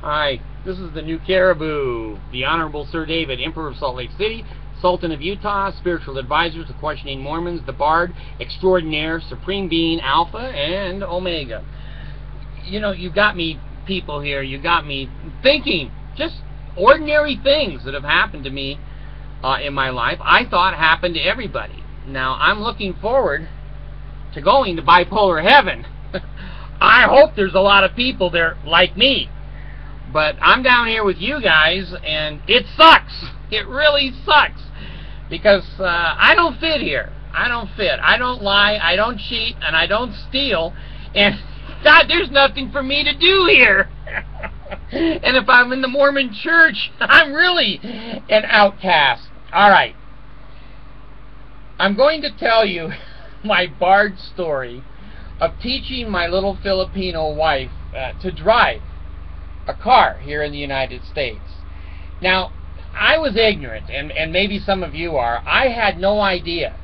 Hi, this is the New Caribou, the Honorable Sir David, Emperor of Salt Lake City, Sultan of Utah, Spiritual Advisor to Questioning Mormons, the Bard Extraordinaire, Supreme Being, Alpha and Omega. You know, you got me, people here, you got me thinking just ordinary things that have happened to me in my life. I thought happened to everybody. Now, I'm looking forward to going to bipolar heaven. I hope there's a lot of people there like me. But I'm down here with you guys, and it sucks. It really sucks. Because I don't fit here. I don't fit. I don't lie, I don't cheat, and I don't steal. And God, there's nothing for me to do here. And if I'm in the Mormon church, I'm really an outcast. Alright. I'm going to tell you my Bard story of teaching my little Filipino wife to drive a car here in the United States. Now, I was ignorant, and maybe some of you are. I had no idea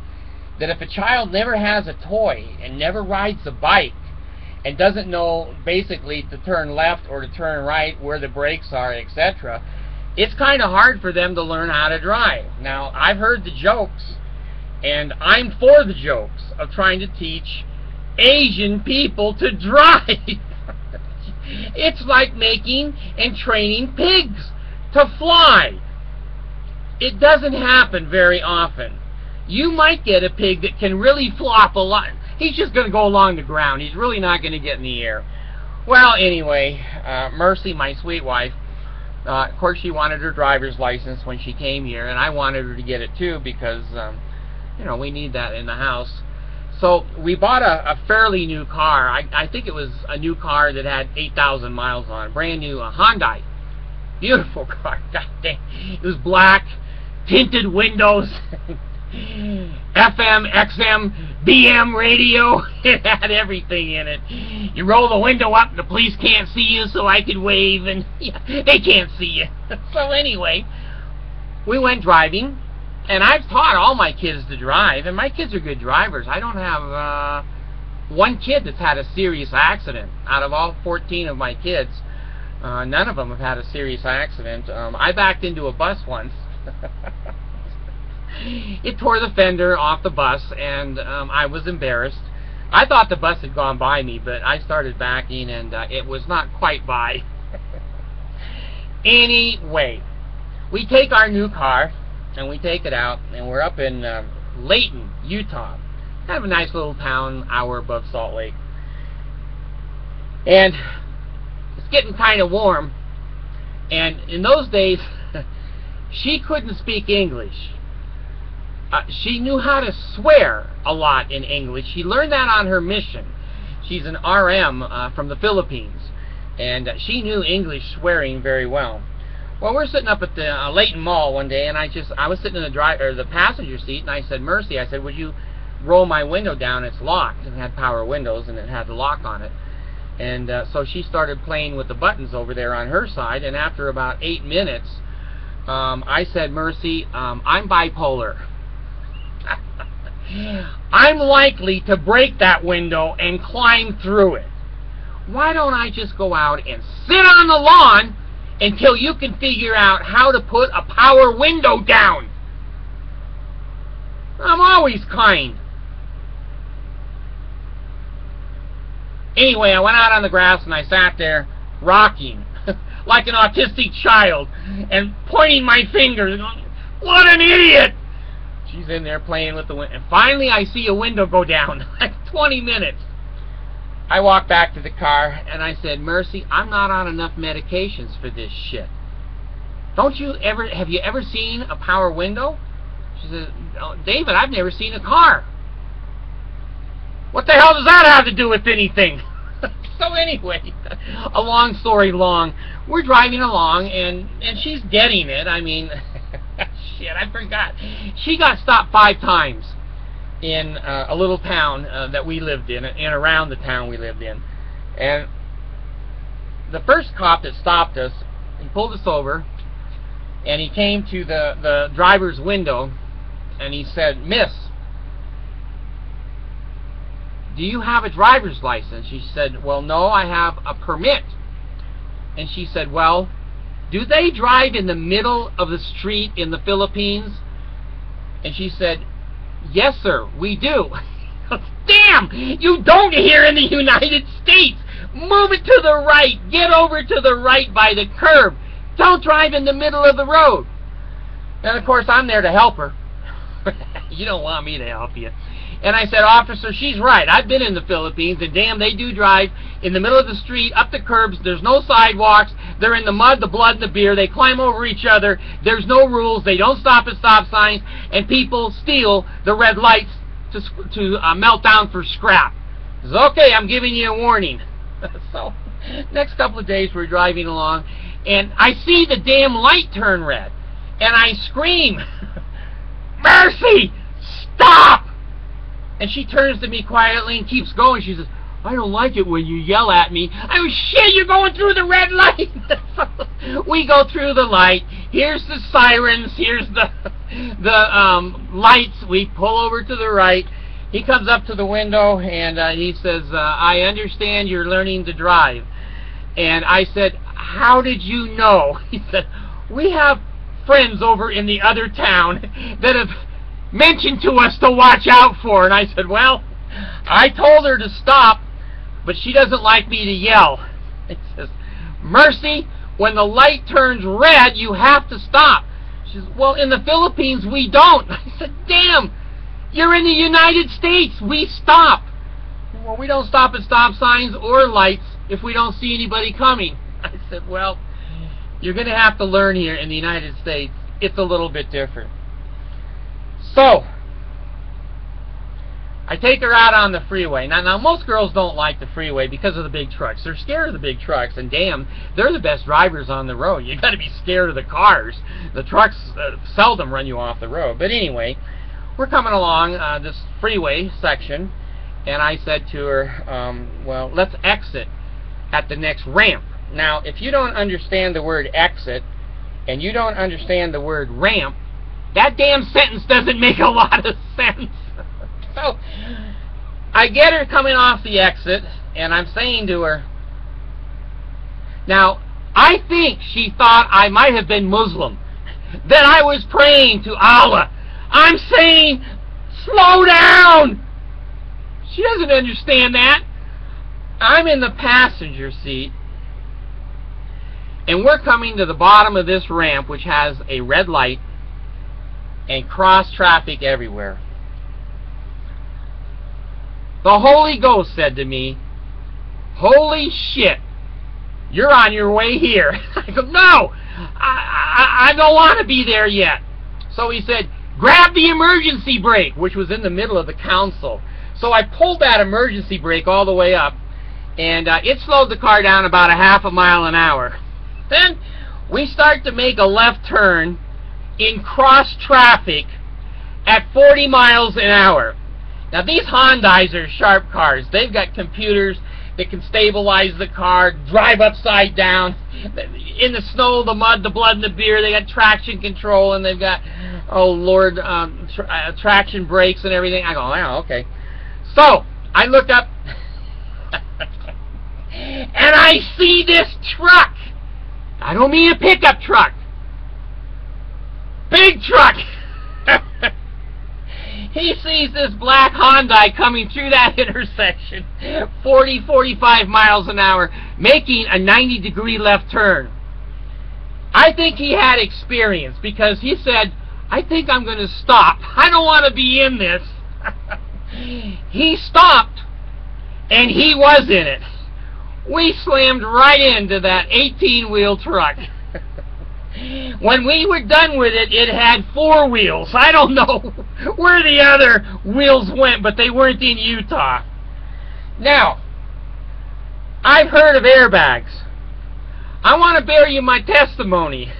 that if a child never has a toy and never rides a bike and doesn't know basically to turn left or to turn right, where the brakes are, etc., it's kind of hard for them to learn how to drive. Now, I've heard the jokes, and I'm for the jokes of trying to teach Asian people to drive. It's like making and training pigs to fly. It doesn't happen very often. You might get a pig that can really flop a lot. He's just going to go along the ground. He's really not going to get in the air. Well, anyway, Mercy, my sweet wife, of course she wanted her driver's license when she came here, and I wanted her to get it too because, you know, we need that in the house. So we bought a fairly new car. I think it was a new car that had 8,000 miles on it. Brand new, a Hyundai. Beautiful car. God dang. It was black, tinted windows, FM, XM, BM radio. It had everything in it. You roll the window up, the police can't see you, so I could wave, and yeah, they can't see you. So anyway, we went driving. And I've taught all my kids to drive, and my kids are good drivers. I don't have one kid that's had a serious accident. Out of all 14 of my kids, none of them have had a serious accident. I backed into a bus once. It tore the fender off the bus, and I was embarrassed. I thought the bus had gone by me, but I started backing, and it was not quite by. Anyway, we take our new car, and we take it out, and we're up in Layton, Utah. Kind of a nice little town, hour above Salt Lake. And it's getting kind of warm. And in those days, she couldn't speak English. She knew how to swear a lot in English. She learned that on her mission. She's an RM from the Philippines. And she knew English swearing very well. Well, we're sitting up at the Layton Mall one day, and I was sitting in the passenger seat, and I said, Mercy, I said, would you roll my window down? It's locked. It had power windows, and it had the lock on it. And so she started playing with the buttons over there on her side, and after about 8 minutes, I said, Mercy, I'm bipolar. I'm likely to break that window and climb through it. Why don't I just go out and sit on the lawn until you can figure out how to put a power window down? I'm always kind. Anyway, I went out on the grass and I sat there rocking like an autistic child and pointing my fingers and going, what an idiot! She's in there playing with the window. And finally I see a window go down, like 20 minutes. I walked back to the car, and I said, Mercy, I'm not on enough medications for this shit. Have you ever seen a power window? She said, oh, David, I've never seen a car. What the hell does that have to do with anything? So anyway, a long story long, we're driving along, and she's getting it. I mean, shit, I forgot. She got stopped 5 times. In a little town that we lived in, and around the town we lived in. And the first cop that stopped us, he pulled us over, and he came to the driver's window, and he said, Miss, do you have a driver's license? She said, well, no, I have a permit. And she said, well, do they drive in the middle of the street in the Philippines? And she said, yes, sir, we do. Damn! You don't here in the United States! Move it to the right! Get over to the right by the curb! Don't drive in the middle of the road! And of course, I'm there to help her. You don't want me to help you. And I said, officer, she's right. I've been in the Philippines, and damn, they do drive in the middle of the street, up the curbs. There's no sidewalks. They're in the mud, the blood, and the beer. They climb over each other. There's no rules. They don't stop at stop signs, and people steal the red lights to melt down for scrap. He says, okay, I'm giving you a warning. So, next couple of days, we're driving along, and I see the damn light turn red, and I scream, Mercy, stop! And she turns to me quietly and keeps going. She says, I don't like it when you yell at me. I go, shit, you're going through the red light. So we go through the light. Here's the sirens. Here's the lights. We pull over to the right. He comes up to the window and he says, I understand you're learning to drive. And I said, how did you know? He said, we have friends over in the other town that have mentioned to us to watch out for. And I said, well, I told her to stop, but she doesn't like me to yell. It says, Mercy, when the light turns red, you have to stop. She says, well, in the Philippines, we don't. I said, damn, you're in the United States. We stop. Well, we don't stop at stop signs or lights if we don't see anybody coming. I said, well, you're going to have to learn here in the United States. It's a little bit different. So, I take her out on the freeway. Now, most girls don't like the freeway because of the big trucks. They're scared of the big trucks, and damn, they're the best drivers on the road. You got to be scared of the cars. The trucks seldom run you off the road. But anyway, we're coming along this freeway section, and I said to her, well, let's exit at the next ramp. Now, if you don't understand the word exit, and you don't understand the word ramp, that damn sentence doesn't make a lot of sense. So, I get her coming off the exit, and I'm saying to her, now, I think she thought I might have been Muslim, that I was praying to Allah. I'm saying, slow down! She doesn't understand that. I'm in the passenger seat, and we're coming to the bottom of this ramp, which has a red light, and cross traffic everywhere. The Holy Ghost said to me, holy shit, you're on your way here. I go, no, I don't want to be there yet. So he said, grab the emergency brake, which was in the middle of the console. So I pulled that emergency brake all the way up, and it slowed the car down about a half a mile an hour. Then we start to make a left turn in cross traffic at 40 miles an hour. Now, these Hondas are sharp cars. They've got computers that can stabilize the car, drive upside down. In the snow, the mud, the blood, and the beer, they got traction control, and they've got, oh Lord, traction brakes and everything. I go, oh, okay. So, I look up, and I see this truck. I don't mean a pickup truck. Big truck. He sees this black Hyundai coming through that intersection, 40, 45 miles an hour, making a 90-degree left turn. I think he had experience because he said, I think I'm going to stop. I don't want to be in this. He stopped, and he was in it. We slammed right into that 18-wheel truck. When we were done with it, it had 4 wheels. I don't know where the other wheels went, but they weren't in Utah. Now, I've heard of airbags. I want to bear you my testimony.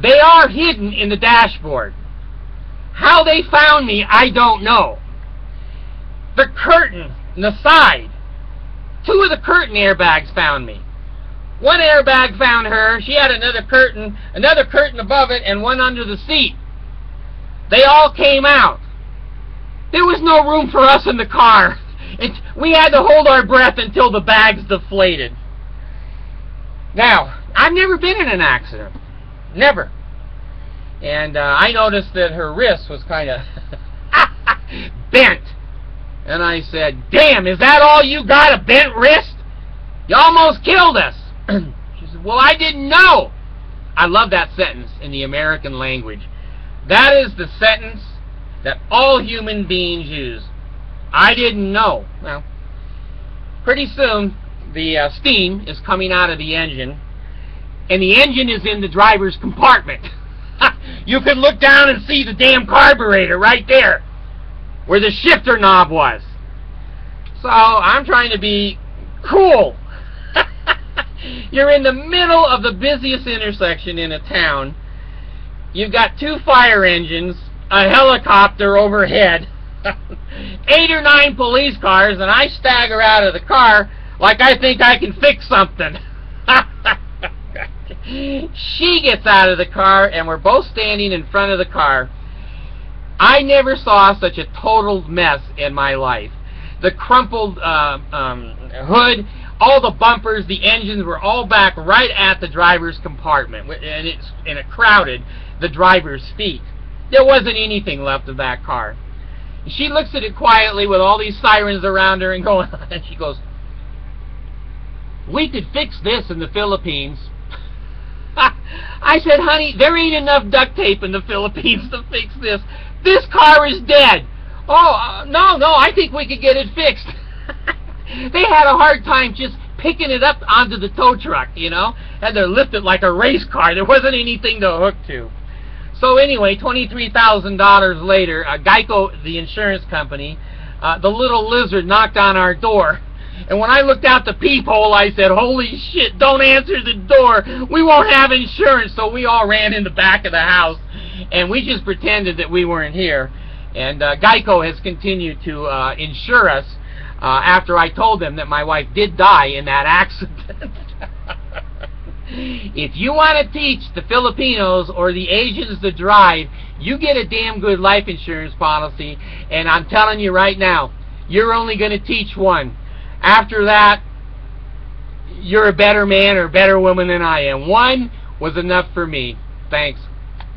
They are hidden in the dashboard. How they found me, I don't know. The curtain on the side. 2 of the curtain airbags found me. One airbag found her. She had another curtain above it, and one under the seat. They all came out. There was no room for us in the car. We had to hold our breath until the bags deflated. Now, I've never been in an accident. Never. And I noticed that her wrist was kind of bent. And I said, damn, is that all you got, a bent wrist? You almost killed us. She said, well, I didn't know. I love that sentence in the American language. That is the sentence that all human beings use. I didn't know. Well, pretty soon, the steam is coming out of the engine, and the engine is in the driver's compartment. You can look down and see the damn carburetor right there, where the shifter knob was. So I'm trying to be cool. You're in the middle of the busiest intersection in a town. You've got 2 fire engines, a helicopter overhead, 8 or 9 police cars, and I stagger out of the car like I think I can fix something. She gets out of the car, and we're both standing in front of the car. I never saw such a total mess in my life. The crumpled hood, all the bumpers, the engines were all back right at the driver's compartment, and it crowded the driver's feet. There wasn't anything left of that car. She looks at it quietly with all these sirens around her and going on, and she goes, we could fix this in the Philippines. I said, honey, there ain't enough duct tape in the Philippines to fix this. This car is dead. Oh, no, I think we could get it fixed. They had a hard time just picking it up onto the tow truck, you know. Had to lift it like a race car. There wasn't anything to hook to. So anyway, $23,000 later, Geico, the insurance company, the little lizard knocked on our door. And when I looked out the peephole, I said, holy shit, don't answer the door. We won't have insurance. So we all ran in the back of the house, and we just pretended that we weren't here. And Geico has continued to insure us after I told them that my wife did die in that accident. If you want to teach the Filipinos or the Asians to drive, you get a damn good life insurance policy. And I'm telling you right now, you're only going to teach one. After that, you're a better man or better woman than I am. One was enough for me. Thanks.